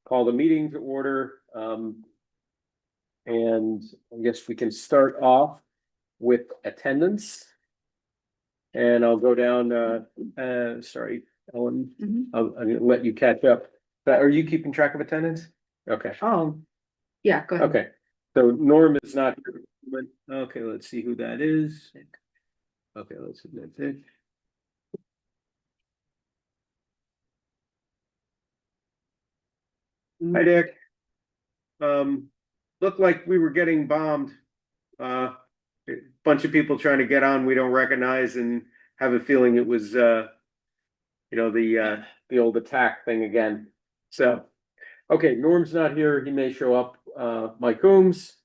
call the meeting to order. And I guess we can start off with attendance. And I'll go down, sorry, Ellen, I'm gonna let you catch up. Are you keeping track of attendance? Okay, Oh, yeah, go ahead. okay. So Norm is not here. Okay, let's see who that is. Okay, let's admit it. Hi, Dick. Looked like we were getting bombed. A bunch of people trying to get on we don't recognize and have a feeling it was the old attack thing again. So, okay, Norm's not here. He may show up. Mike Coombs.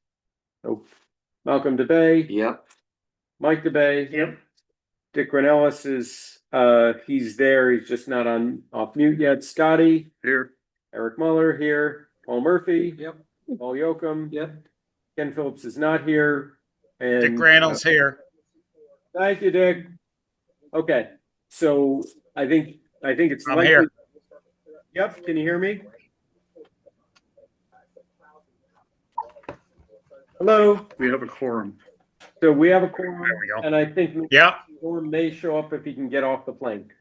Oh, Malcolm DeBay. Yep. Mike DeBay. Yep. Dick Renellis is he's there. He's just not off mute yet. Scotty Here. Eric Muller here. Paul Murphy. Yep. Paul Yocum. Yep. Ken Phillips is not here. And Dick Randall's here. Thank you, Dick. Okay, so I think it's I'm likely. here. Yep, can you hear me? Hello, We have a quorum. so we have a quorum, There we go. and I think Yeah, Norm may show up if he can get off the plane.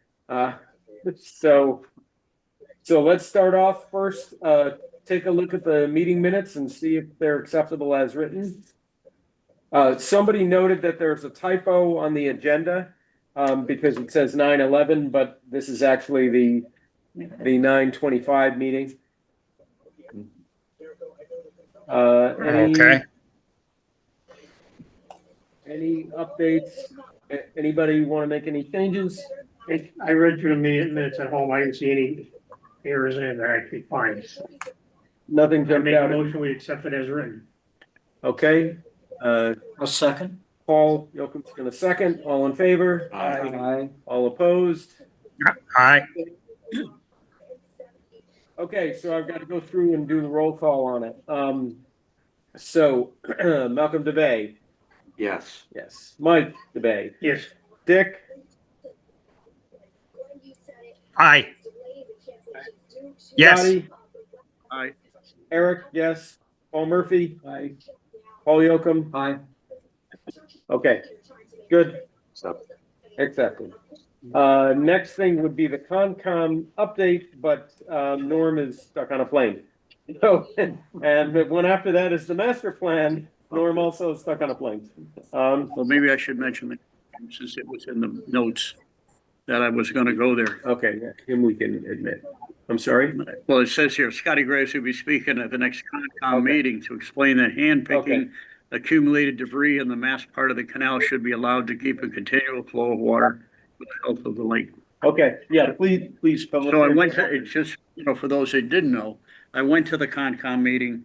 So let's start off first, take a look at the meeting minutes and see if they're acceptable as written. Somebody noted that there's a typo on the agenda, because it says 9/11, but this is actually the 9/25 meeting. okay. Any updates? Anybody want to make any changes? I read through the minutes at home. I didn't see any errors in it. They're actually fine. Nothing I jumped make a out. motion, we accept it as written. Okay, A second. Paul Yocum's gonna second. All in favor? Aye. All opposed? Aye. Okay, so I've got to go through and do the roll call on it. So Malcolm DeBay, Yes. yes. Mike DeBay, Yes, Dick, Aye. Yes. Scotty, Aye. Eric, yes. Paul Murphy, aye. Paul Yocum, Aye. okay, good, So, accepted. Next thing would be the Concom update, but Norm is stuck on a plane. So, and the one after that is the master plan. Norm also is stuck on a plane. well, maybe I should mention that since it was in the notes that I was gonna go there. Okay, him we can admit. I'm sorry? Well, it says here, Scotty Graves will be speaking at the next Concom Okay. meeting to explain that hand Okay. picking accumulated debris in the mass part of the canal should be allowed to keep a continual flow of water for the health of the lake. Okay, yeah, please come. So I went to, it's just, for those that didn't know, I went to the Concom meeting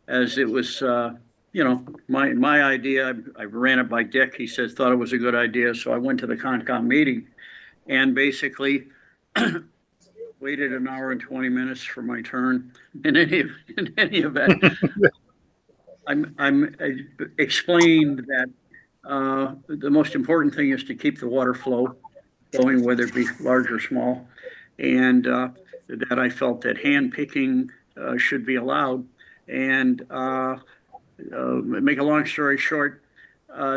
as it was, my idea. I ran it by Dick. He said, thought it was a good idea. So I went to the Concom meeting and basically waited an hour and 20 minutes for my turn. In any event, I explained that, the most important thing is to keep the water flow going, whether it be large or small. And that I felt that hand picking should be allowed. And make a long story short,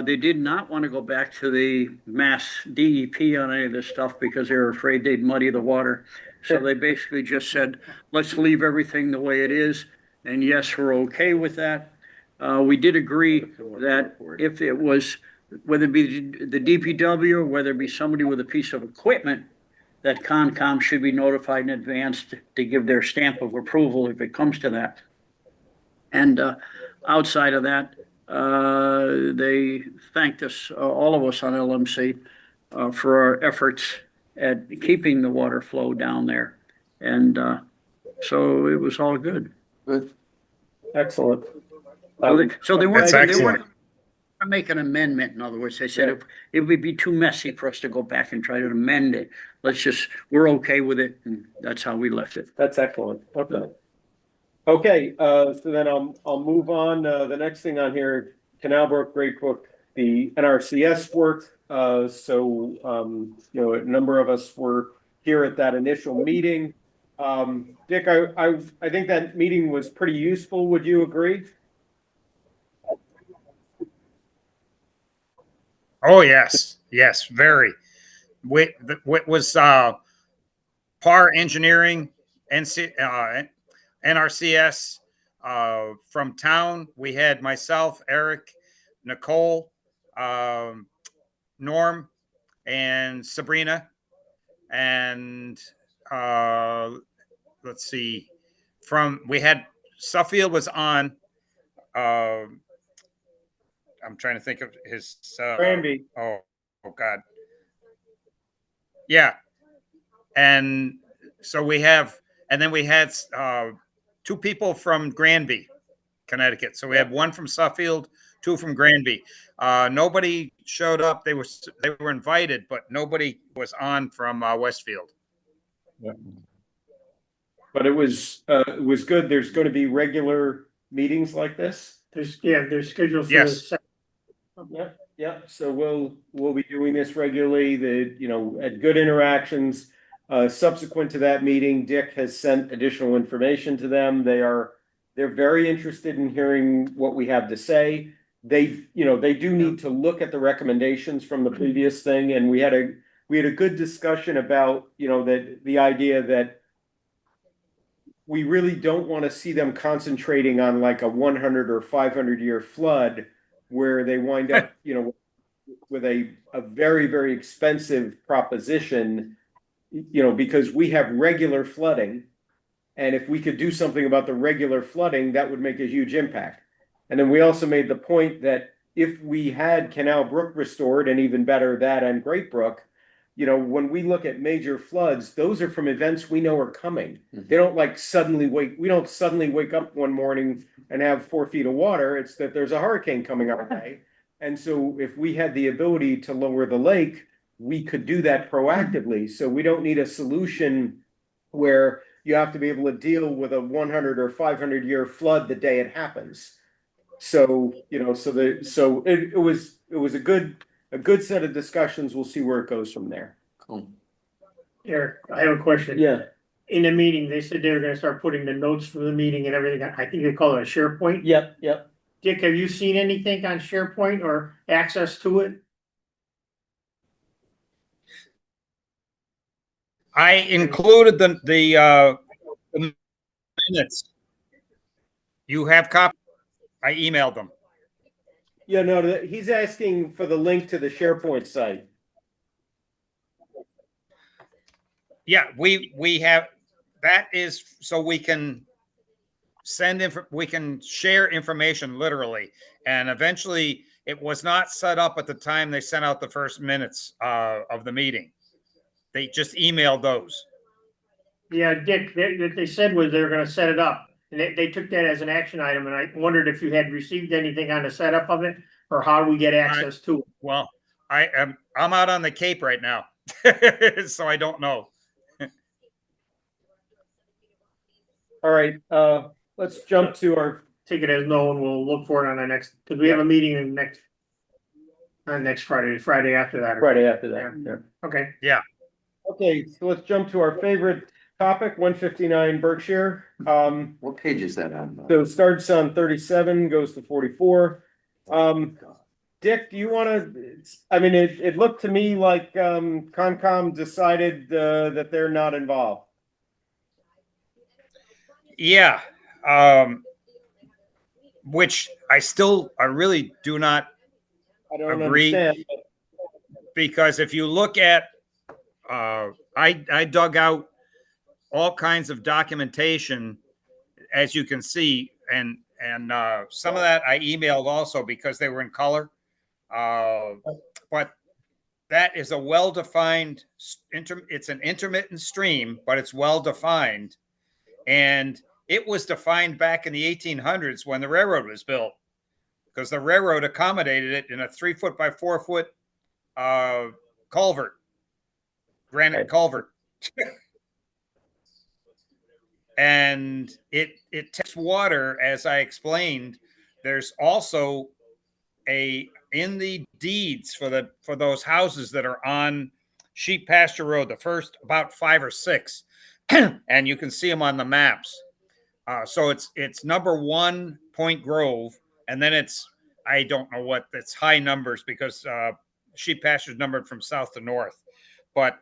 they did not want to go back to the mass DEP on any of this stuff because they were afraid they'd muddy the water. So they basically just said, let's leave everything the way it is. And yes, we're okay with that. We did agree that if it was, whether it be the DPW or whether it be somebody with a piece of equipment, that Concom should be notified in advance to give their stamp of approval if it comes to that. And outside of that, they thanked us, all of us on LMC, for our efforts at keeping the water flow down there. And so it was all good. Good. Excellent. So they That's weren't excellent. gonna make an amendment. In other words, they said it would be too messy for us to go back and try to amend it. We're okay with it, and that's how we left it. That's excellent. Okay. Okay, so then I'll move on. The next thing on here, Canal Brook, Great Brook, the NRCS work. A number of us were here at that initial meeting. Dick, I think that meeting was pretty useful. Would you agree? Oh, yes, yes, very. What was PAR Engineering, NRCS, from town. We had myself, Eric, Nicole, Norm, and Sabrina, and let's see, we had Suffield was on. I'm trying to think of his. Granby. Oh God. Yeah, and so we have, and then we had two people from Granby, Connecticut. So we had one from Suffield, two from Granby. Nobody showed up. They were invited, but nobody was on from Westfield. But it was good. There's going to be regular meetings like this. There's scheduled for Yes. Yeah. So we'll be doing this regularly. At good interactions. Subsequent to that meeting, Dick has sent additional information to them. They're very interested in hearing what we have to say. They do need to look at the recommendations from the previous thing, and we had a good discussion about, that the idea that we really don't want to see them concentrating on like a 100 or 500 year flood where they wind up, with a very, very expensive proposition, because we have regular flooding. And if we could do something about the regular flooding, that would make a huge impact. And then we also made the point that if we had Canal Brook restored, and even better, that and Great Brook, when we look at major floods, those are from events we know are coming. They don't we don't suddenly wake up one morning and have 4 feet of water. It's that there's a hurricane coming our way. And so if we had the ability to lower the lake, we could do that proactively. So we don't need a solution where you have to be able to deal with a 100 or 500 year flood the day it happens. So, it was a good set of discussions. We'll see where it goes from there. Cool. Eric, I have a question. Yeah. In the meeting, they said they were gonna start putting the notes from the meeting and everything. I think they call it a SharePoint. Yep. Dick, have you seen anything on SharePoint or access to it? I included the minutes. You have copies. I emailed them. Yeah, no, he's asking for the link to the SharePoint site. Yeah, we have, that is so we can we can share information literally. And eventually it was not set up at the time they sent out the first minutes of the meeting. They just emailed those. Yeah, Dick, they said was they were gonna set it up, and they took that as an action item, and I wondered if you had received anything on the setup of it, or how do we get access to it? Well, I'm out on the Cape right now, so I don't know. All right, let's jump to our. Take it as no, and we'll look for it on the next, because we have a meeting in next Friday after that. Friday after that. Yeah. Okay. Okay, so let's jump to our favorite topic, 159 Berkshire. What page is that on? So it starts on 37, goes to 44. Dick, do you want to? I mean, it looked to me like Concom decided that they're not involved. Yeah, which I really do not I don't agree, understand. because if you look at, I dug out all kinds of documentation, as you can see, and some of that I emailed also because they were in color. But that is a well-defined, it's an intermittent stream, but it's well-defined. And it was defined back in the 1800s when the railroad was built, because the railroad accommodated it in a 3-foot by 4-foot culvert, granite culvert. And it takes water, as I explained. There's also in the deeds for those houses that are on Sheep Pasture Road, the first about 5 or 6, and you can see them on the maps. So it's number 1 Point Grove, and then I don't know what, it's high numbers because sheep pastures numbered from south to north, but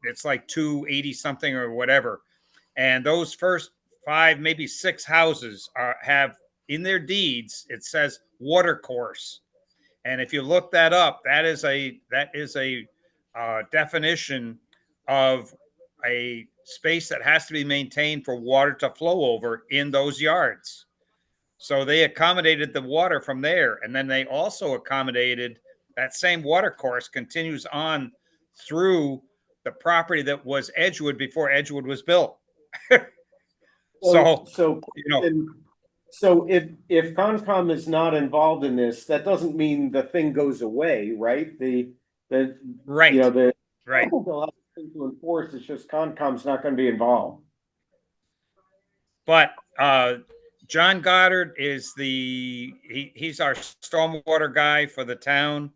it's like 280 something or whatever. And those first 5, maybe 6 houses have in their deeds, it says water course. And if you look that up, that is a definition of a space that has to be maintained for water to flow over in those yards. So they accommodated the water from there. And then they also accommodated that same water course continues on through the property that was Edgewood before Edgewood was built. So, you know, So if Concom is not involved in this, that doesn't mean the thing goes away, right? right, You know, the. right. They'll have thing to enforce, it's just Concom's not gonna be involved. But John Goddard is he's our stormwater guy for the town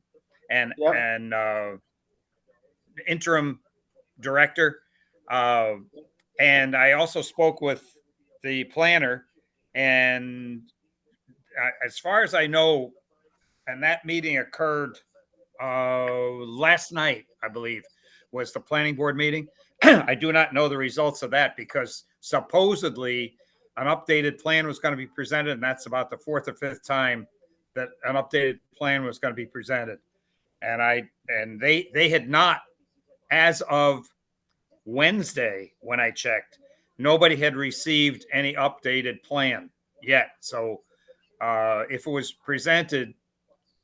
and Yep. and interim director. And I also spoke with the planner, and as far as I know, and that meeting occurred last night, I believe, was the planning board meeting. I do not know the results of that because supposedly an updated plan was going to be presented, and that's about the 4th or 5th time that an updated plan was going to be presented. And they had not, as of Wednesday, when I checked, nobody had received any updated plan yet. So if it was presented,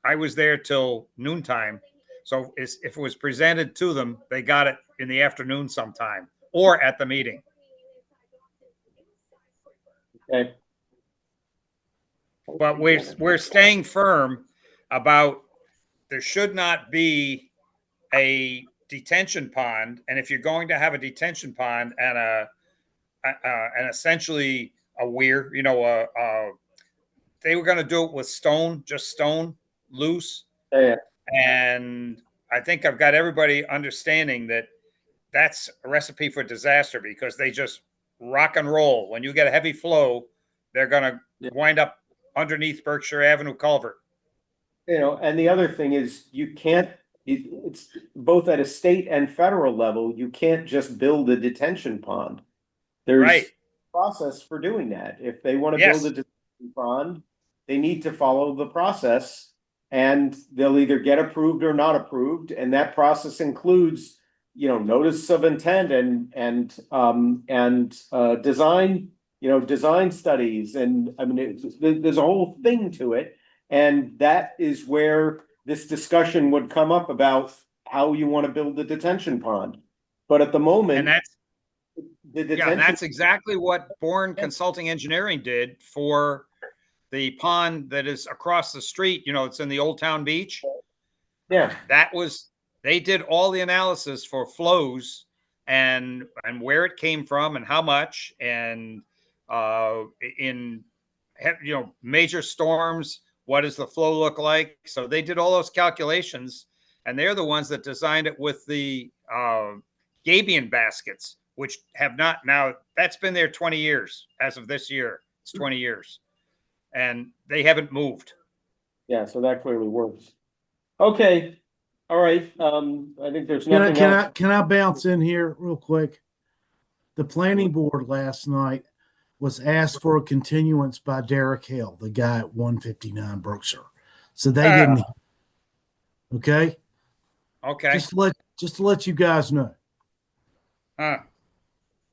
I was there till noontime. So if it was presented to them, they got it in the afternoon sometime or at the meeting. Okay. But we're staying firm about there should not be a detention pond. And if you're going to have a detention pond and and essentially a weir, you know, they were going to do it with stone, just stone, loose. Yeah. And I think I've got everybody understanding that that's a recipe for disaster because they just rock and roll. When you get a heavy flow, they're going to wind up underneath Berkshire Avenue culvert. You know, and the other thing is you can't, it's both at a state and federal level, you can't just build a detention pond. There's Right. a process for doing that. If they want to Yes. build a detention pond, they need to follow the process and they'll either get approved or not approved. And that process includes, you know, notice of intent and design, you know, design studies. And I mean, there's a whole thing to it. And that is where this discussion would come up about how you want to build the detention pond. But at the moment, And that's, the yeah, detention, that's exactly what Bourne Consulting Engineering did for the pond that is across the street. You know, it's in the Old Town Beach. yeah, They did all the analysis for flows and where it came from and how much and in, you know, major storms, what does the flow look like? So they did all those calculations, and they're the ones that designed it with the gabion baskets, which have not, now that's been there 20 years as of this year. It's 20 years and they haven't moved. yeah, so that clearly works. Okay, all right, I think there's nothing else. Can I bounce in here real quick? The planning board last night was asked for a continuance by Derek Hill, the guy at 159 Berkshire. So they didn't. Okay. Okay. Just to let you guys know.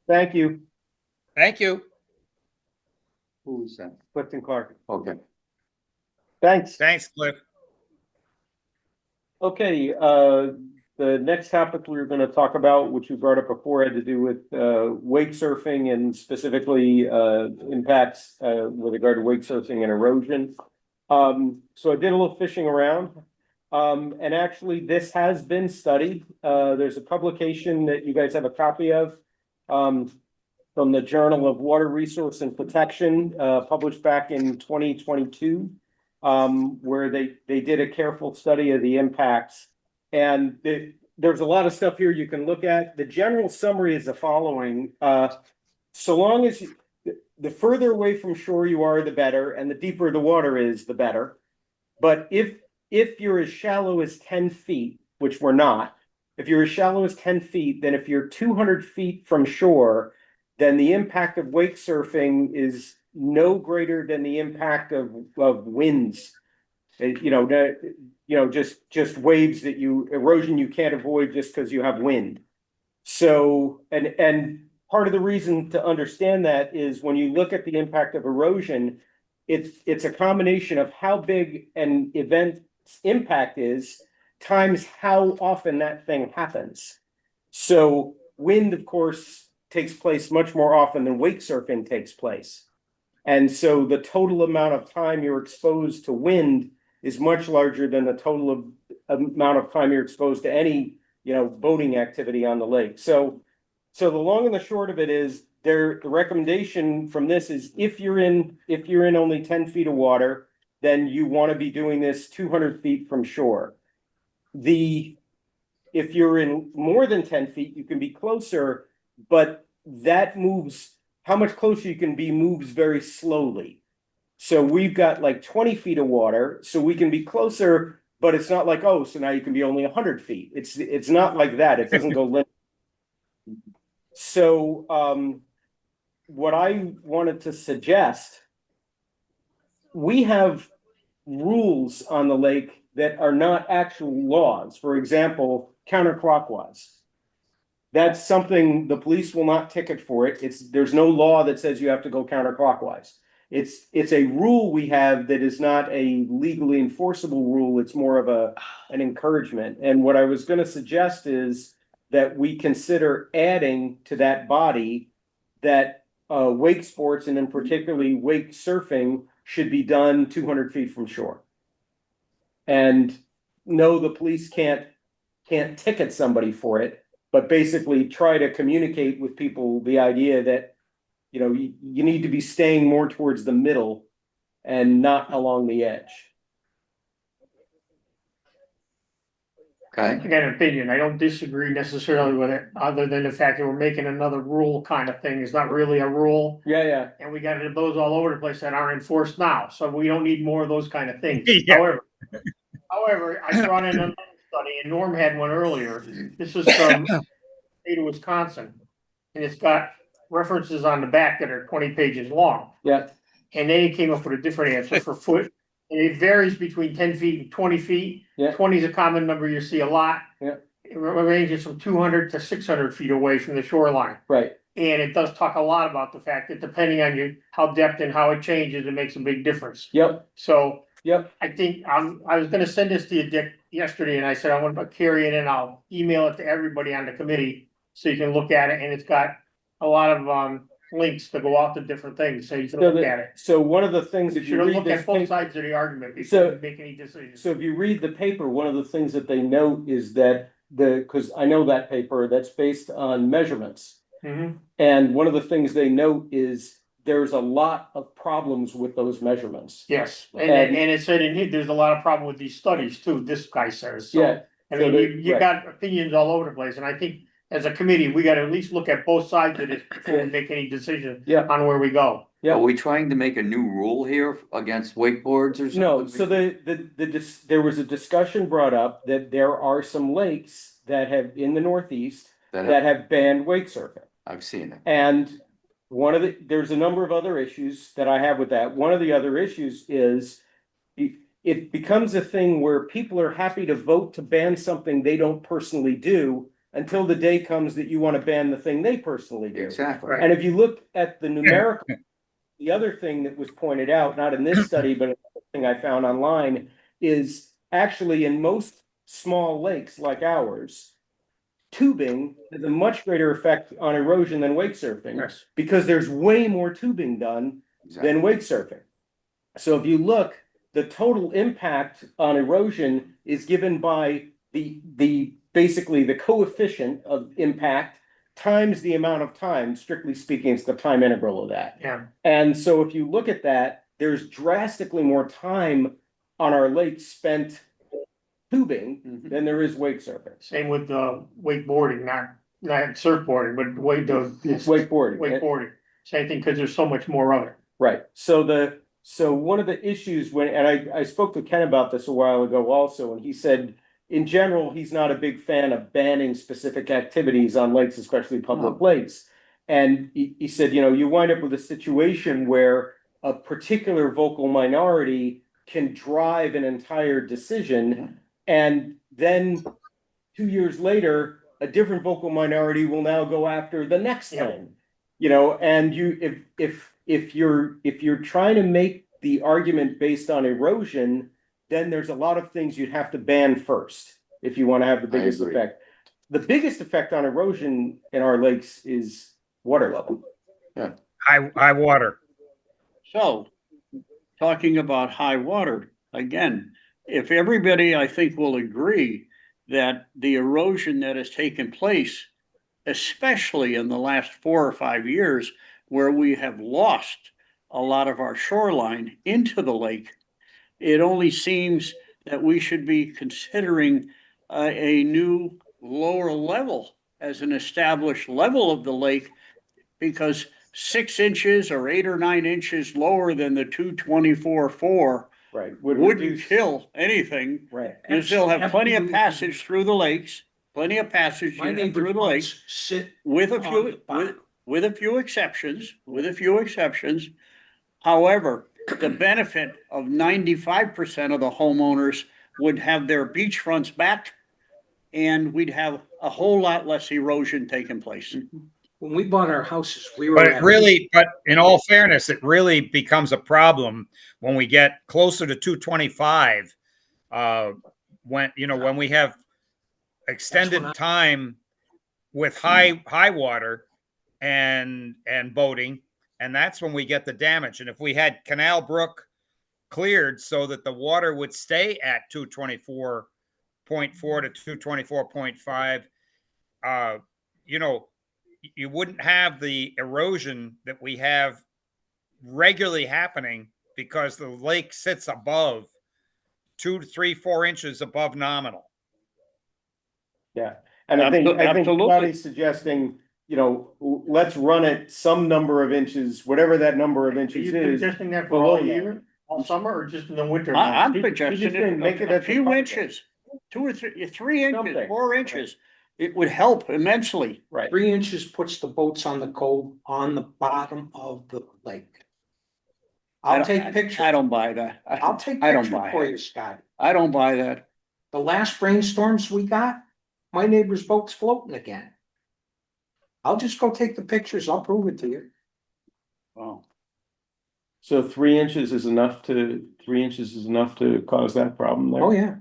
Thank you, Thank you. Who is that? Clifton Clark. Okay. Thanks. Thanks, Cliff. Okay, the next topic we were gonna talk about, which we brought up before, had to do with wake surfing and specifically impacts with regard to wake surfing and erosion. So I did a little fishing around. And actually this has been studied. There's a publication that you guys have a copy of from the Journal of Water Resource and Protection, published back in 2022. Where they did a careful study of the impacts. And there's a lot of stuff here you can look at. The general summary is the following. So long as the further away from shore you are, the better, and the deeper the water is, the better. But if you're as shallow as 10 feet, which we're not, if you're as shallow as 10 feet, then if you're 200 feet from shore, then the impact of wake surfing is no greater than the impact of winds. Just waves erosion you can't avoid just because you have wind. So, and part of the reason to understand that is when you look at the impact of erosion, it's a combination of how big an event's impact is times how often that thing happens. So wind, of course, takes place much more often than wake surfing takes place. And so the total amount of time you're exposed to wind is much larger than the total amount of time you're exposed to any, boating activity on the lake. So the long and the short of it is the recommendation from this is if you're in only 10 feet of water, then you want to be doing this 200 feet from shore. If you're in more than 10 feet, you can be closer, but that moves, how much closer you can be moves very slowly. So we've got like 20 feet of water, so we can be closer, but it's not like, oh, so now you can be only 100 feet. It's not like that. It doesn't go linear. So what I wanted to suggest, we have rules on the lake that are not actual laws. For example, counterclockwise. That's something the police will not ticket for it. There's no law that says you have to go counterclockwise. It's a rule we have that is not a legally enforceable rule. It's more of an encouragement. And what I was going to suggest is that we consider adding to that body that wake sports, and in particularly wake surfing, should be done 200 feet from shore. And no, the police can't ticket somebody for it, but basically try to communicate with people the idea that, you need to be staying more towards the middle and not along the edge. I Okay, got an opinion. I don't disagree necessarily with it, other than the fact that we're making another rule kind of thing. It's not really a rule. Yeah. And we got those all over the place that aren't enforced now, so we don't need more of those kind of things. Yeah. However, I brought in another study, and Norm had one earlier. This is from the state of Wisconsin. And it's got references on the back that are 20 pages long. Yeah. And they came up with a different answer for foot. And it varies between 10 feet and 20 feet. Yeah. 20 is a common number you see a lot. Yeah. It ranges from 200 to 600 feet away from the shoreline. Right. And it does talk a lot about the fact that depending on how depth and how it changes, it makes a big difference. Yep. So Yep. I think I was gonna send this to you, Dick, yesterday, and I said I want to carry it and I'll email it to everybody on the committee. So you can look at it, and it's got a lot of links to go out to different things, so you can look at it. So one of the things, You if you should read look this at both paper, sides of the argument before So- you make any decisions. so if you read the paper, one of the things that they note is that because I know that paper that's based on measurements. Mhm. And one of the things they note is there's a lot of problems with those measurements. Yes, And- and it said in here, there's a lot of problem with these studies too, this guy says, so. Yeah. I so mean, they- you right. got opinions all over the place, and I think as a committee, we gotta at least look at both sides of this before we make any decision Yeah. on where we go. Yeah. are we trying to make a new rule here against wakeboards or something? No, so there was a discussion brought up that there are some lakes that have in the Northeast that have banned wake surfing. I've seen it. And there's a number of other issues that I have with that. One of the other issues is it becomes a thing where people are happy to vote to ban something they don't personally do until the day comes that you want to ban the thing they personally do. Exactly. Right. And if you look at the numerical, the other thing that was pointed out, not in this study, but another thing I found online, is actually in most small lakes like ours, tubing has a much greater effect on erosion than wake surfing Yes. because there's way more tubing done Exactly. than wake surfing. So if you look, the total impact on erosion is given by the basically the coefficient of impact times the amount of time, strictly speaking, it's the time integral of that. Yeah, And so if you look at that, there's drastically more time on our lakes spent tubing Mhm. than there is wake surfing. Same with wakeboarding, not surfboarding, but It's wakeboarding. wakeboarding. Same thing, because there's so much more of it. Right, so one of the issues when, and I spoke to Ken about this a while ago also, and he said, in general, he's not a big fan of banning specific activities on lakes, especially public lakes. And he said, you know, you wind up with a situation where a particular vocal minority can drive an entire decision. And then 2 years later, a different vocal minority will now go after the next Yep. thing. You know, and if you're trying to make the argument based on erosion, then there's a lot of things you'd have to ban first if you want to have the biggest agree. effect. The biggest effect on erosion in our lakes is water level. High water. So, talking about high water, again, if everybody, I think, will agree that the erosion that has taken place, especially in the last 4 or 5 years, where we have lost a lot of our shoreline into the lake, it only seems that we should be considering a new lower level as an established level of the lake, because 6 inches or 8 or 9 inches lower than the 224.4 Right. wouldn't kill anything. Right. You still have plenty of Absolutely. passage through the lakes, plenty of passage My you have neighbor's through the lakes, ones sit with a on the few, bottom. with a few exceptions, However, the benefit of 95% of the homeowners would have their beachfronts back, and we'd have a whole lot less erosion taking place. When we bought our houses, we were But it at really, but in all fairness, it really becomes a problem when we get closer to 225. When, you know, when we have extended when I- time with high water and boating, and that's when we get the damage. And if we had Canal Brook cleared so that the water would stay at 224.4 to 224.5, you know, you wouldn't have the erosion that we have regularly happening because the lake sits above 2 to 3, 4 inches above nominal. Yeah, and I think Absolutely. Scotty's suggesting, you know, let's run it some number of inches, whatever that number of Are inches you is. suggesting that for below all that. year, all summer, or just in the winter? I'm months? suggesting saying make it a at the few top. inches, 2 or 3 inches, Something. 4 inches. It would help immensely. Right. 3 inches puts the boats on the cove on the bottom of the lake. I'll take pictures. I don't buy that. I'll take I don't pictures buy for it. you, Scott. I don't buy that. The last rainstorms we got, my neighbor's boat's floating again. I'll just go take the pictures. I'll prove it to you. Wow. So 3 inches is enough to cause that problem there. Oh, yeah.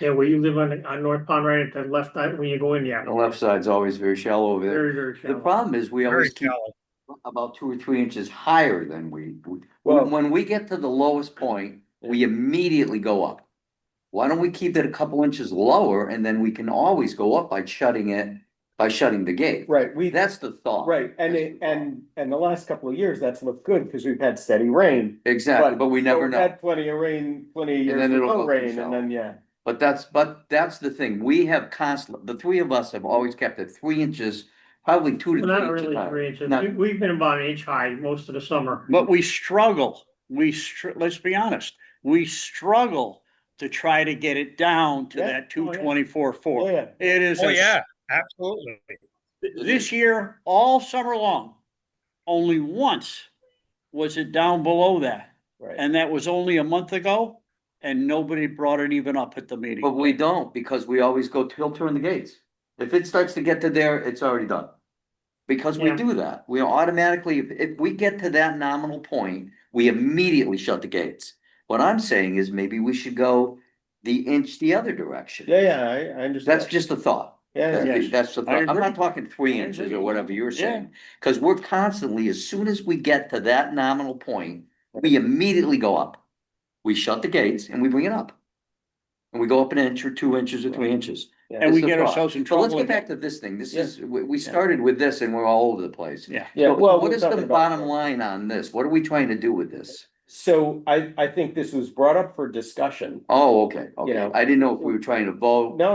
Yeah, where you live on North Pond, right at the left side, when you go in, yeah. The left side's always very shallow over there. Very, very The shallow. problem is we Very always keep shallow. about 2 or 3 inches higher than Well- when we get to the lowest point, we immediately go up. Why don't we keep it a couple inches lower and then we can always go up by shutting the gate? Right, That's the thought. right, and That's the thought. the last couple of years, that's looked good because we've had steady rain. Exactly, but we never we've know. Had plenty of rain, plenty of years then with it'll no go rain, itself. and then, yeah. But that's the thing. We have the three of us have always kept it 3 inches, probably 2 to 3 Well, inches. not really higher. 3 inches. Not- We've been about an inch high most of the summer. But we struggle. Let's be honest. We struggle to try to get it down to Yeah. that Oh, yeah. 224.4. Yeah. It is. Oh, yeah, absolutely. This year, all summer long, only once was it down below that. Right. And that was only a month ago, and nobody brought it even up at the meeting. But we don't, because we always he'll turn the gates. If it starts to get to there, it's already done. Because we Yeah. do that. We automatically, if we get to that nominal point, we immediately shut the gates. What I'm saying is maybe we should go the inch the other direction. Yeah, I understand. That's just a thought. Yeah, yeah. Yes, That's the I thought. I'm agree. not talking 3 I inches agree. or whatever you're Yeah. saying. Cause we're constantly, as soon as we get to that nominal point, we immediately go up. We shut the gates and we bring it up. And we go up an inch or 2 inches or 3 inches. Yeah. And we That's the get thought. ourselves in So let's trouble get back again. to this thing. This Yeah. is, we started with this and we're all over the place. Yeah. Yeah, So well, what we're is talking the about- bottom line on this? What are we trying to do with this? So I think this was brought up for discussion. Oh, okay, You okay. know. I didn't know if we were trying to vote. No,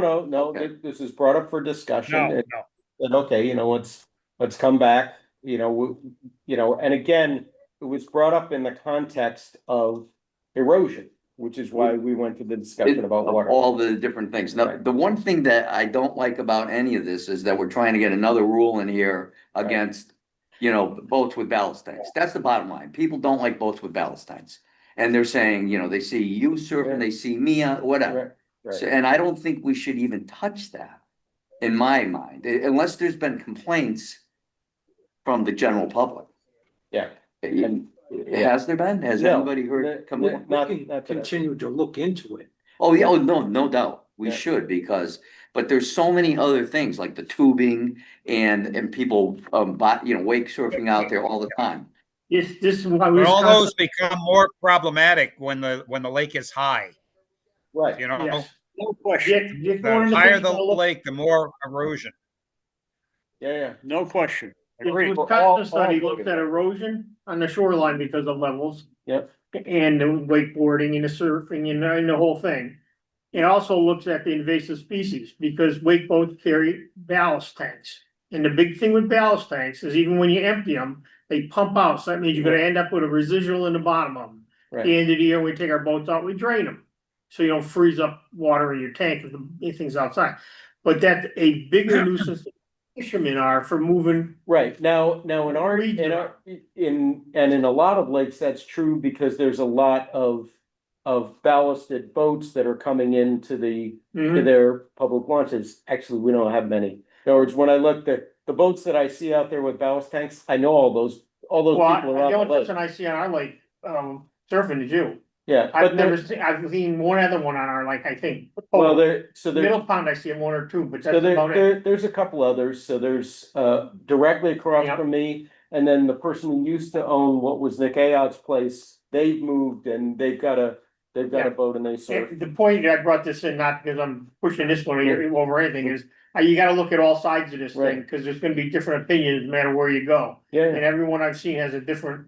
Okay. this was brought up for discussion. No, and- no. And okay, let's come back, and again, it was brought up in the context of erosion, which is why we went to the discussion about Of water. all the different things. Now, Right. the one thing that I don't like about any of this is that we're trying to get another rule in here Right. against, boats with ballast tanks. That's the bottom line. People don't like boats with ballast tanks. And they're saying, they see you surfing, they see me on, whatever. Right, So, right. and I don't think we should even touch that, in my mind, unless there's been complaints from the general public. Yeah. Has there been? Has No, anybody heard come in? Not- We can not that I- continue to look into it. Oh, yeah, oh, no doubt, we Yeah. should, but there's so many other things, like the tubing and people, wake surfing out there all the time. This is why we. But was all constantly- those become more problematic when the lake is high, Right, you know? Yes. No question, Dick The wanted to higher think the about look- lake, the more erosion. yeah. no question. If Agreed. Wisconsin study looked at erosion on the shoreline because of levels. Yep. And the wakeboarding and the surfing and the whole thing. It also looks at the invasive species because wake boats carry ballast tanks. And the big thing with ballast tanks is even when you empty them, they pump out, so that means you're gonna end up with a residual in the bottom of them. At Right. the end of the year, when we take our boats out, we drain them. So you don't freeze up water in your tank if anything's outside. But that's a bigger nuisance than fishermen are for moving. Right, now in a lot of lakes, that's true because there's a lot of ballasted boats that are coming into to their public launches. Actually, we don't have many. In other words, when I look the boats that I see out there with ballast tanks, I know all those Well, people the around the only lake. person I see on our lake, surfing is you. Yeah, I've but never there, seen, I've seen one other one on our lake, I think. well, there's Middle Pond, I see one or two, but so that's about it. there's a couple others. So there's directly across Yep. from me, and then the person who used to own what was Nick Ayout's place, they've moved and they've got a Yeah. boat and they surf. The point that I brought this in, not because I'm pushing this one over anything, is you gotta look at all sides of this thing, Right. cause there's gonna be different opinions no matter where you go. Yeah, And everyone I've seen has a different,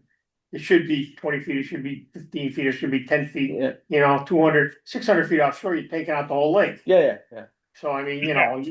it should be 20 feet, it should be 15 feet, it should be 10 feet, yeah, 200, 600 feet offshore, you're taking out the whole lake. yeah. So I mean, you gotta look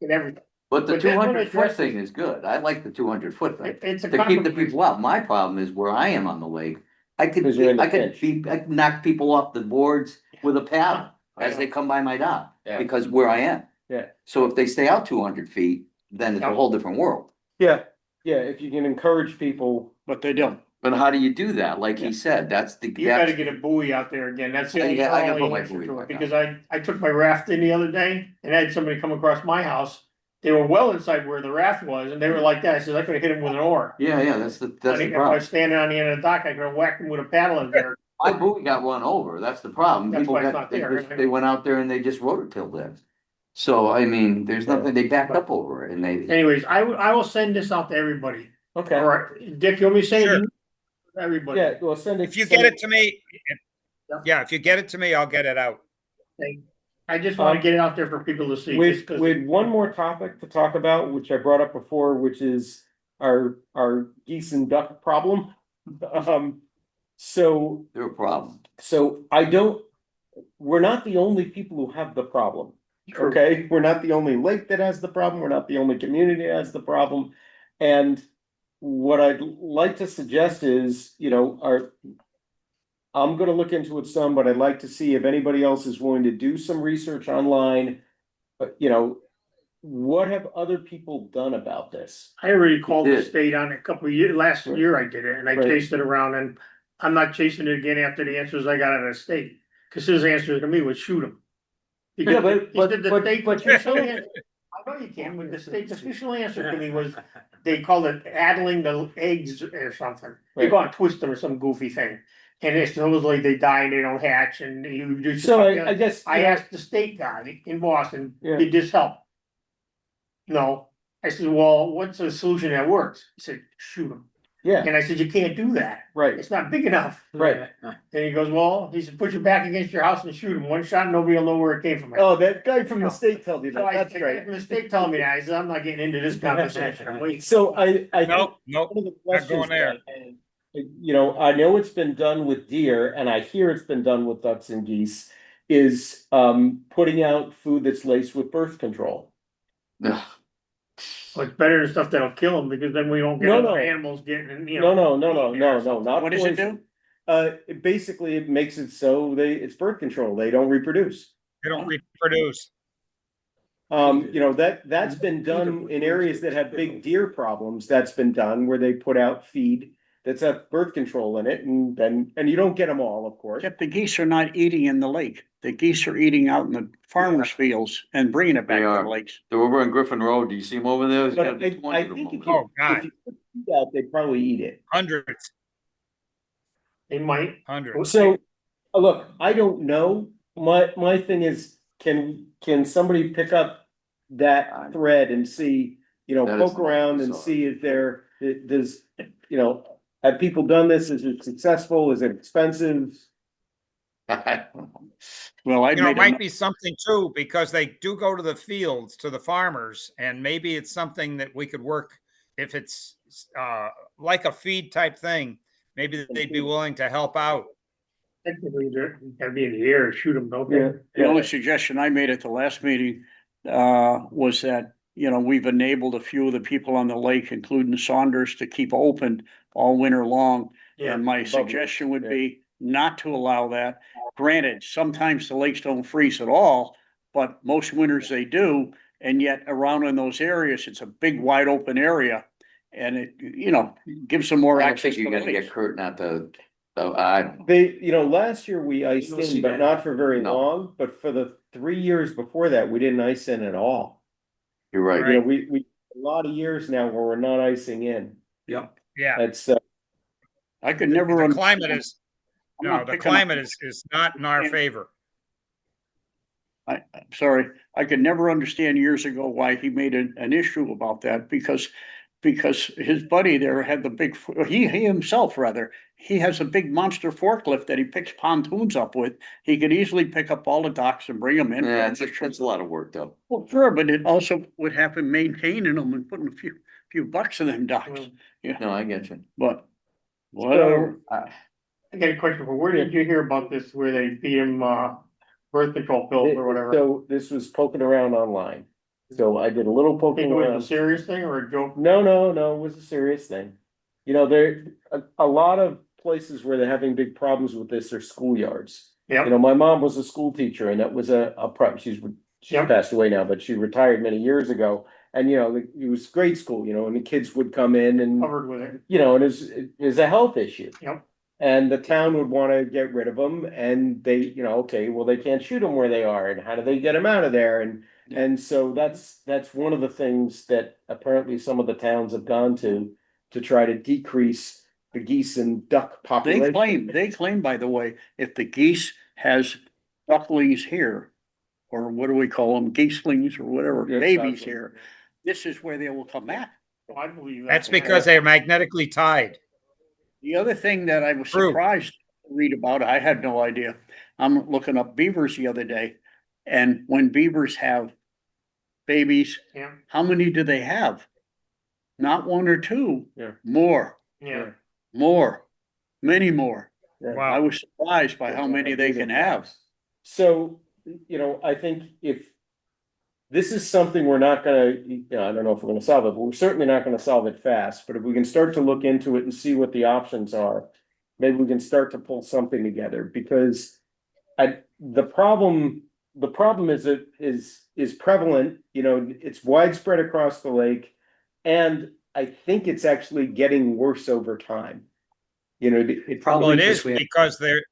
at everything. But the But this one 200 foot addresses- thing is good. I like the 200 foot thing. It's a To keep the compromise. people out. My problem is where I am on the lake. I could, 'Cause you're in the I could pinch. be, I could knock people off the boards with a paddle I as know. they come by my dock, Yeah. because where I am. Yeah. So if they stay out 200 feet, then it's a Yeah. whole different world. Yeah, if you can encourage people, But they don't. But how do you do that? Like he said, that's the. You gotta get a buoy out there again, that's the only Yeah, I gotta put only my answer buoy to back it, because I took my raft in the other day and I had somebody come across my house. They were well inside where the raft was, and they were like that, I said, I could have hit him with an oar. Yeah, that's the If I problem. was standing on the end of the dock, I could have whacked him with a paddle in there. My buoy got run over. That's the problem. That's People why it's got, not there. they went out there and they just rototilled it. So, I mean, there's nothing, they backed up over it and they. Anyways, I will send this out to everybody. okay, Alright, Dick, you want me to say Sure. it? Everybody. yeah, well, send it. If you send get it to me, Yep. yeah, if you get it to me, I'll get it out. I just wanna get it out there for people to see. just With 'cause- one more topic to talk about, which I brought up before, which is our geese and duck problem. So They're a problem. we're not the only people who have the problem. True. Okay, we're not the only lake that has the problem, we're not the only community that has the problem. And what I'd like to suggest is, I'm gonna look into it some, but I'd like to see if anybody else is willing to do some research online. But, what have other people done about this? I already called the did. state on it a couple of years, last Right. year I did it, and I Right. chased it around, and I'm not chasing it again after the answers I got out of the state. Cause his answer to me was shoot him. Yeah, but- He said the but- state but- official answer- I know you can, but the state's official answer to me was, they called it addling the eggs or something. They Right. go and twist them or some goofy thing. And it's supposedly they die and they don't hatch and you do. So I guess. I asked the state guy in Boston, Yeah. did this help? No, I said, well, what's a solution that works? He said, shoot them. Yeah, And I said, you can't do that, right, it's not big enough. right. And he goes, well, he said, put your back against your house and shoot him, one shot, nobody will know where it came from. Oh, that guy from the state told you So that, I that's said, great. the state telling me that, I said, I'm not getting into this conversation. I'm waiting. So I. Nope, nope, One of the not going questions there. that you know, I know it's been done with deer and I hear it's been done with ducks and geese, is putting out food that's laced with birth control. Ugh. So it's better than stuff that'll kill them, because then we don't get No, other no. animals getting, you No, know. not What does it poison. do? It basically, it makes it so it's birth control. They don't reproduce. They don't reproduce. You know, that's been done in areas that have big deer problems. That's been done where they put out feed that's have birth control in it, and then, and you don't get them all, of course. Except the geese are not eating in the lake. The geese are eating out in the farmers' fields and bringing it back They to are. the lakes. They're over on Griffin Road. Do you see them over there? There's But gotta be 20 I of them think over if there. you, Oh, God. if you put feed out, they'd probably eat it. Hundreds, They might. hundreds. So, look, I don't know. My thing is, can somebody pick up that thread and see, you know, That is poke around and bizarre. see if does, you know, have people done this? Is it successful? Is it expensive? Well, I You know, it made might a, be something too, because they do go to the fields, to the farmers, and maybe it's something that we could work, if it's like a feed type thing, maybe they'd be willing to help out. Technically, they're gotta be in the air, shoot them, don't they? the only suggestion I made at the last meeting, was that, you know, we've enabled a few of the people on the lake, including Saunders, to keep open all winter long. Yeah. And my Above suggestion would yeah. be not to allow that. Granted, sometimes the lakes don't freeze at all, but most winters they do. And yet around in those areas, it's a big wide open area. And it, you know, gives them more I don't access think to you're the gonna lakes. get Kurt not to, I don't know. They, you know, last year we iced don't see in, but that. not for very No. long, but for the 3 years before that, we didn't ice in at all. You're right. You know, we, a lot of years now where we're not icing in. Yeah, That's, I could never. the climate is, I'm no, not the picking up- climate is not in our Yeah. favor. I'm sorry, I could never understand years ago why he made an issue about that, because his buddy there had the big, he himself rather, he has a big monster forklift that he picks pontoons up with. He could easily pick up all the docks and bring them in. Yeah, it's a lot of work though. Well, sure, but it also would have him maintaining them and putting a few bucks in them docks, No, I get you. but whatever. I got a question for, where did you hear about this, where they feed them, birth control pills or whatever? so this was poking around online. So I did a little Think poking it was a around. serious thing or a joke? No, it was a serious thing. You know, a lot of places where they're having big problems with this are schoolyards. You Yep, know, my mom was a school teacher and that was she's Yep. passed away now, but she retired many years ago. And, you know, it was grade school, you know, and the kids would come in and, covered with it. you know, it is a health issue. Yep. And the town would wanna get rid of them and they, you know, okay, well, they can't shoot them where they are and how do they get them out of there? And so that's one of the things that apparently some of the towns have gone to try to decrease the geese and duck population. They claim, by the way, if the geese has ducklings here, or what do we call them, geeslings or whatever, Yeah, babies ducklings. here, this is where they will come back. I believe that. That's because they're magnetically tied. The other thing that I was True. surprised to read about, I had no idea. I'm looking up beavers the other day, and when beavers have babies, Yeah, how many do they have? Not one or two. Yeah. More, yeah. many more. I Wow. was surprised by how many they can have. So, you know, I think if this is something we're not gonna, you know, I don't know if we're gonna solve it, but we're certainly not gonna solve it fast, but if we can start to look into it and see what the options are, maybe we can start to pull something together, because the problem is prevalent, you know, it's widespread across the lake, and I think it's actually getting worse over time. You know, it Well, it is because we have- because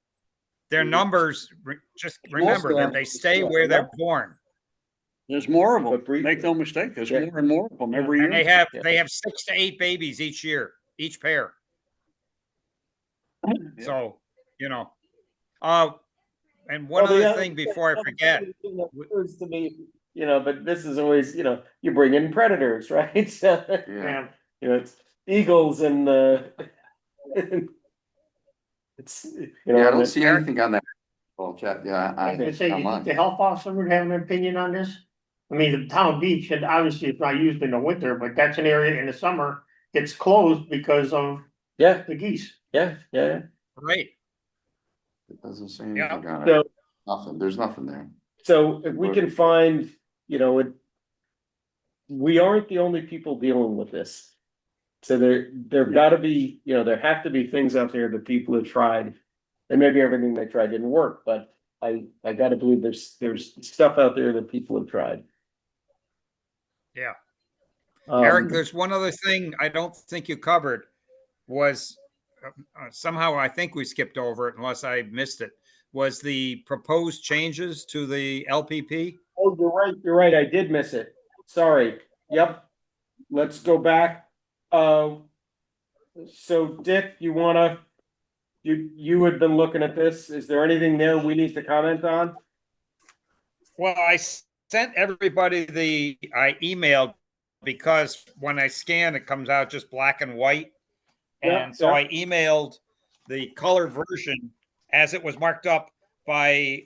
their numbers, just remember that they stay where they're born. There's more of But them, briefly. make no mistake, there's Yeah. more and more of them every And year. they have 6 to 8 babies each year, each pair. So, you know, and one Well, the other other thing before I forget, thing that occurs to me, you know, but this is always, you know, you bring in predators, right? So, Yeah. Yeah, you know, it's eagles and it's, you know. Yeah, I don't and see anything on that. Well, chat, yeah, I was gonna say, you think online. the health officer would have an opinion on this? I mean, the town beach, and obviously it's not used in the winter, but that's an area in the summer, it's closed because of Yeah, the geese. Yeah, yeah. Right. It doesn't say Yeah. anything on it. So, Nothing, there's nothing there. so if we can find, you know, we aren't the only people dealing with this. So there've gotta be, you know, there have to be things out there that people have tried. And maybe everything they tried didn't work, but I gotta believe there's stuff out there that people have tried. Yeah. Um, Eric, there's one other thing I don't think you covered was somehow I think we skipped over it unless I missed it, was the proposed changes to the LPP. Oh, you're right, I did miss it. Sorry. Yep. Let's go back. So Dick, you had been looking at this. Is there anything there we need to comment on? Well, I sent everybody I emailed because when I scan, it comes out just black and white. Yeah, And so yeah. I emailed the color version as it was marked up by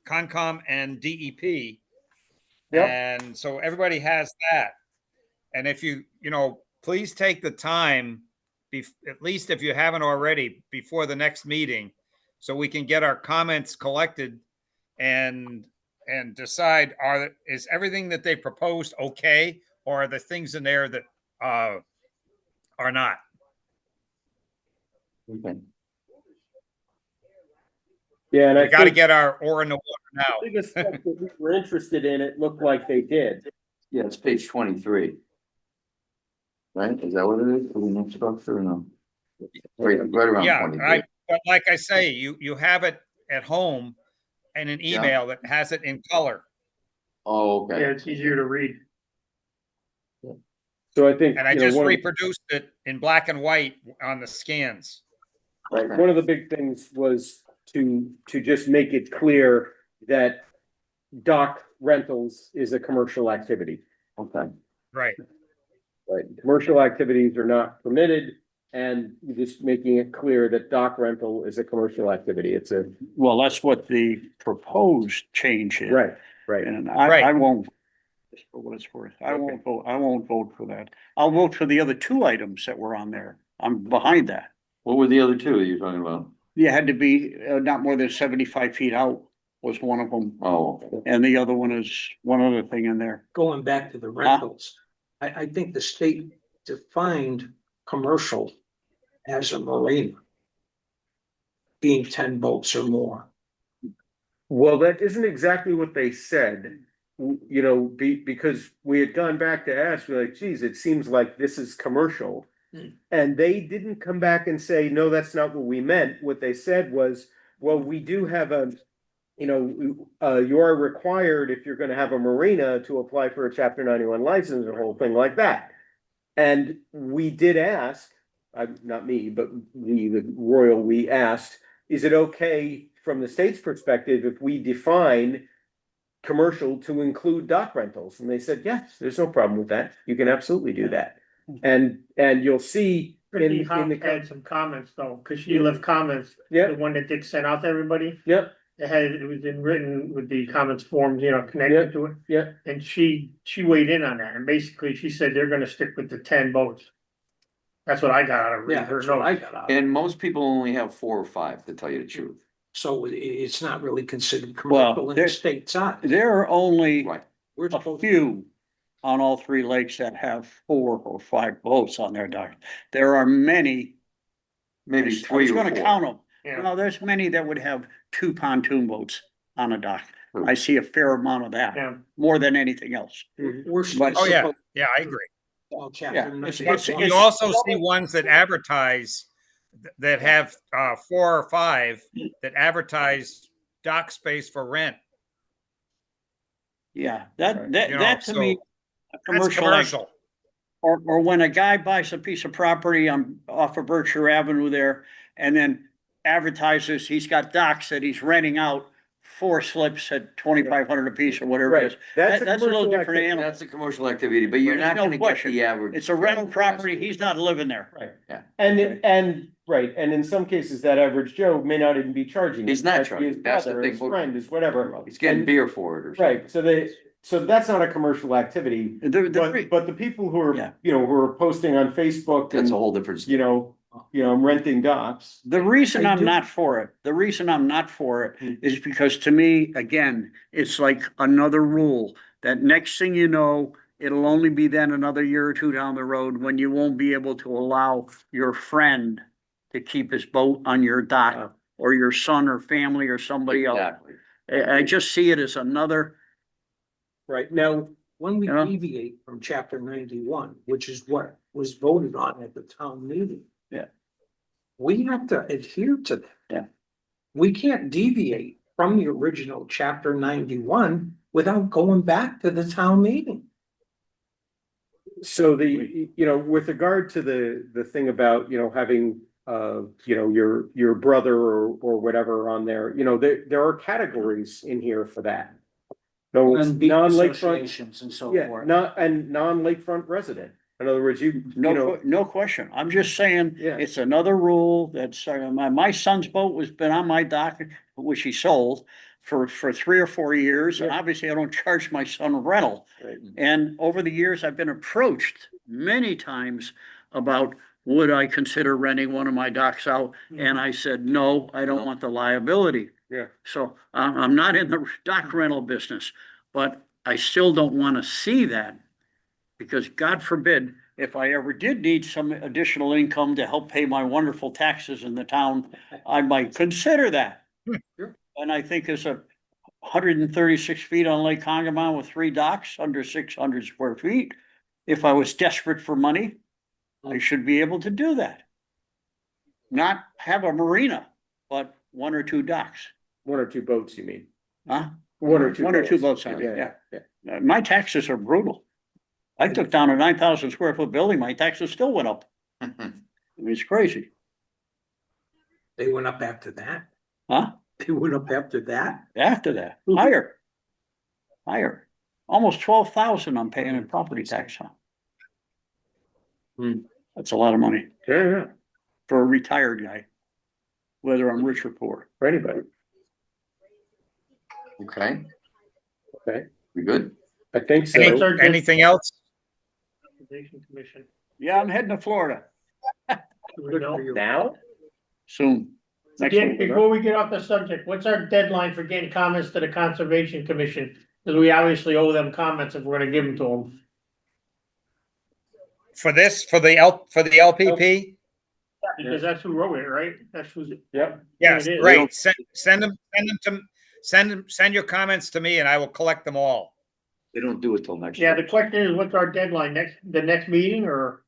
Concom and DEP. Yep. And so everybody has that. And if you know, please take the time, at least if you haven't already, before the next meeting, so we can get our comments collected and decide is everything that they proposed okay, or are the things in there that are not? Okay. Yeah, and We I got to think get our oar in the water the now. biggest stuff that we were interested in, it looked like they did. Yeah, it's page 23. Right, is that what it is? Do we need structure or no? Right around Yeah, 23. but like I say, you have it at home in an Yeah. email that has it in color. Oh, Yeah, okay. it's easier to read. So I think, And I you know, just one of the- reproduced it in black and white on the scans. Right, one of the big things was to just make it clear that dock rentals is a commercial activity. Okay. Right. Right, commercial activities are not permitted, and just making it clear that dock rental is a commercial activity. It's a, Well, that's what the proposed change is. right, right. And Right. I won't, just for what it's worth, I won't vote for that. I'll vote for the other two items that were on there. I'm behind that. What were the other two you're talking about? You had to be not more than 75 feet out was one of them. Oh, okay. And the other one is one other thing in there. Going back to the rentals, I think the state defined commercial as a marina. Being 10 boats or more. Well, that isn't exactly what they said. You know, because we had gone back to ask, we're like, geez, it seems like this is commercial. And they didn't come back and say, no, that's not what we meant. What they said was, well, we do have you know, you are required, if you're gonna have a marina, to apply for a Chapter 91 license, or a whole thing like that. And we did ask, not me, but the Royal, we asked, is it okay from the state's perspective if we define commercial to include dock rentals? And they said, yes, there's no problem with that. You can absolutely do that. And you'll see Christie in Houck the, had some comments though, cause she left comments, yeah, the one that Dick sent out to everybody. yeah, It was in written with the comments forms, you know, connected to it. yeah. And she weighed in on that, and basically she said they're gonna stick with the 10 boats. That's what I got out of Yeah, reading her that's what I notes. got out. And most people only have 4 or 5, to tell you the truth. So it's not really considered Well, commercial in there- the state side. There are only Right. We're a supposed to. few on all 3 lakes that have 4 or 5 boats on their dock. There are many. Maybe I 3 was or 4. gonna count them. Yeah. Well, there's many that would have 2 pontoon boats on a dock. Hmm. I see a fair amount of that, Yeah, more than anything else. We're But- Oh, yeah. supposed Yeah, I agree. to all chapter Yeah, nine. it's- You also see ones that advertise that have 4 or 5 that advertise dock space for rent. Yeah, that You know, that to me, a That's commercial, commercial. or when a guy buys a piece of property off of Berkshire Avenue there, and then advertises he's got docks that he's renting out 4 slips at 2,500 apiece or whatever it Right, is. that's a That's a little commercial different activity. animal. That's a commercial activity, but you're There's not no gonna get question. the average. It's a rental property, he's not living there. Right. And right, and in some cases, that average Joe may not even be charging. He's it. not Might be charging. His That's the brother, thing. his friend, his whatever. He's getting And- beer for it or something. Right, so that's not a commercial activity, The but the people who are, Yeah. you know, who are posting on Facebook That's and, a whole different. you know, I'm renting docks. The reason I I'm do- not for it, the reason I'm not for it is because to me, again, it's like another rule that next thing you know, it'll only be then another year or two down the road when you won't be able to allow your friend to keep his boat on your dock or your son or family or somebody else. Exactly. I just see it as another, Right, now, when we Yeah. deviate from chapter 91, which is what was voted on at the town meeting. Yeah. We have to adhere to that. Yeah. We can't deviate from the original chapter 91 without going back to the town meeting. So with regard to the thing about, having, your brother or whatever on there, there are categories in here for that. No, And beach non-lakefront, associations and so yeah, forth. non-lakefront resident. In other words, no question. I'm just saying, Yeah. it's another rule that's, my son's boat was been on my dock, which he sold for 3 or 4 years. And Yeah. obviously I don't charge my son rental. Right. And over the years, I've been approached many times about, would I consider renting one of my docks out? And I said, no, I don't want the liability. Yeah. So I'm not in the dock rental business, but I still don't want to see that. Because God forbid, if I ever did need some additional income to help pay my wonderful taxes in the town, I might consider that. Sure. And I think it's 136 feet on Lake Congamon with 3 docks under 600 square feet. If I was desperate for money, I should be able to do that. Not have a marina, but 1 or 2 docks, 1 or 2 boats, you mean? huh? 1 or 2. 1 or 2 boats, I mean, yeah. My taxes are brutal. I took down a 9,000 square foot building, my taxes still went up. I mean, it's crazy, They went up after that. huh? They went up after that. After that, higher. Almost 12,000 I'm paying in property tax on. That's a lot of money Yeah, for a retired guy, whether I'm rich or poor. for anybody. Okay, Okay, we good? I think so. Anything else? Conservation Commission. Yeah, I'm heading to Florida Good for you. Now? soon. Next Again, week. before we get off the subject, what's our deadline for getting comments to the Conservation Commission? Because we obviously owe them comments if we're gonna give them to them. For the LPP? Because that's who wrote it, right? That's who's. Yep. Yes, It is. great. Send your comments to me and I will collect them all. They don't do it till next Yeah, year. the question is, what's our deadline, the next meeting, or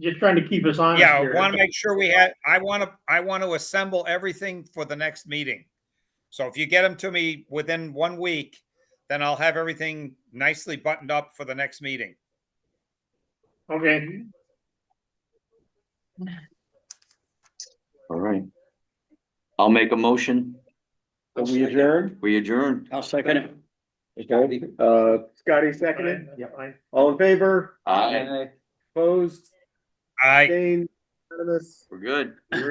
just trying to keep us honest Yeah, I here? want to make sure I want to assemble everything for the next meeting. So if you get them to me within 1 week, then I'll have everything nicely buttoned up for the next meeting. Okay, All right. I'll make a motion. So we adjourn? We adjourn. I'll second it. Okay, Scotty seconded. Yep. Fine. All in favor? Aye, Opposed? I. Abstained? Unanimous? we're good. We're